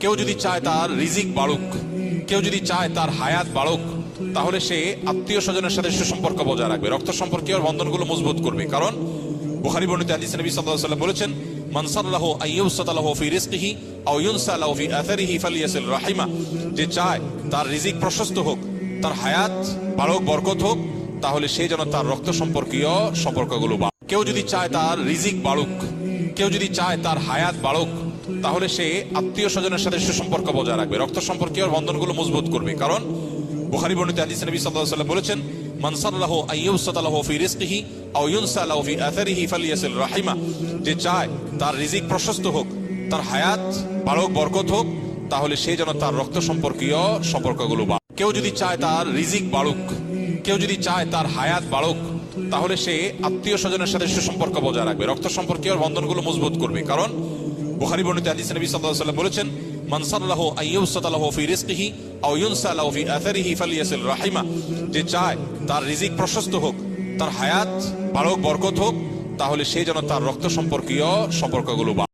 কেউ যদি চায় তার রিজিক বাড়ুক, কেউ যদি চায় তার হায়াত বাড়ুক, তাহলে সে আত্মীয় স্বজনের সাথে সুসম্পর্ক বজায় রাখবে, রক্ত সম্পর্কীয় বন্ধনগুলো মজবুত করবে। কারণ বুখারী বর্ণিত হাদিসে নবী সাল্লাল্লাহু আলাইহি ওয়াসাল্লাম বলেছেন, মান সাল্লাহু আইয়ুসাতা লাহু ফি রিজকিহি আও ইউনসা লাহু ফি আথারিহি ফালিয়াসিল রাহিমা, যে চায় তার রিজিক প্রশস্ত হোক, তার হায়াত বাড়ুক, বরকত হোক, তাহলে সে যেন তার রক্ত সম্পর্কীয় সম্পর্কগুলো বাড়ে। কেউ যদি চায় তার রিজিক বাড়ুক, কেউ যদি চায় তার হায়াত বাড়ুক, তাহলে সে আত্মীয় স্বজনের সাথে সুসম্পর্ক বজায় রাখবে, রক্ত সম্পর্কীয় বন্ধনগুলো মজবুত করবে। কারণ বুখারী বর্ণিত হাদিসে নবী সাল্লাল্লাহু আলাইহি ওয়াসাল্লাম বলেছেন, মান সাল্লাহু আইয়ুসাতা লাহু ফি রিজকিহি আও ইউনসা লাহু ফি আথারিহি ফালিয়াসিল রাহিমা, যে চায় তার রিজিক প্রশস্ত হোক, তার হায়াত বাড়ুক, বরকত হোক, তাহলে সে যেন তার রক্ত সম্পর্কীয় সম্পর্কগুলো বাড়ে। কেউ যদি চায় তার রিজিক বাড়ুক, কেউ যদি চায় তার হায়াত বাড়ুক, তাহলে সে আত্মীয় স্বজনের সাথে সুসম্পর্ক বজায় রাখবে, রক্ত সম্পর্কীয় বন্ধনগুলো মজবুত করবে। কারণ বুখারী বর্ণিত হাদিসে নবী সাল্লাল্লাহু আলাইহি ওয়াসাল্লাম বলেছেন, মান সাল্লাহু আইয়ুসাতা লাহু ফি রিজকিহি আও ইউনসা লাহু ফি আথারিহি ফালিয়াসিল রাহিমা, যে চায় তার রিজিক প্রশস্ত হোক, তার হায়াত বাড়ুক, বরকত হোক, তাহলে সে যেন তার রক্ত সম্পর্কীয় সম্পর্কগুলো বাড়ে।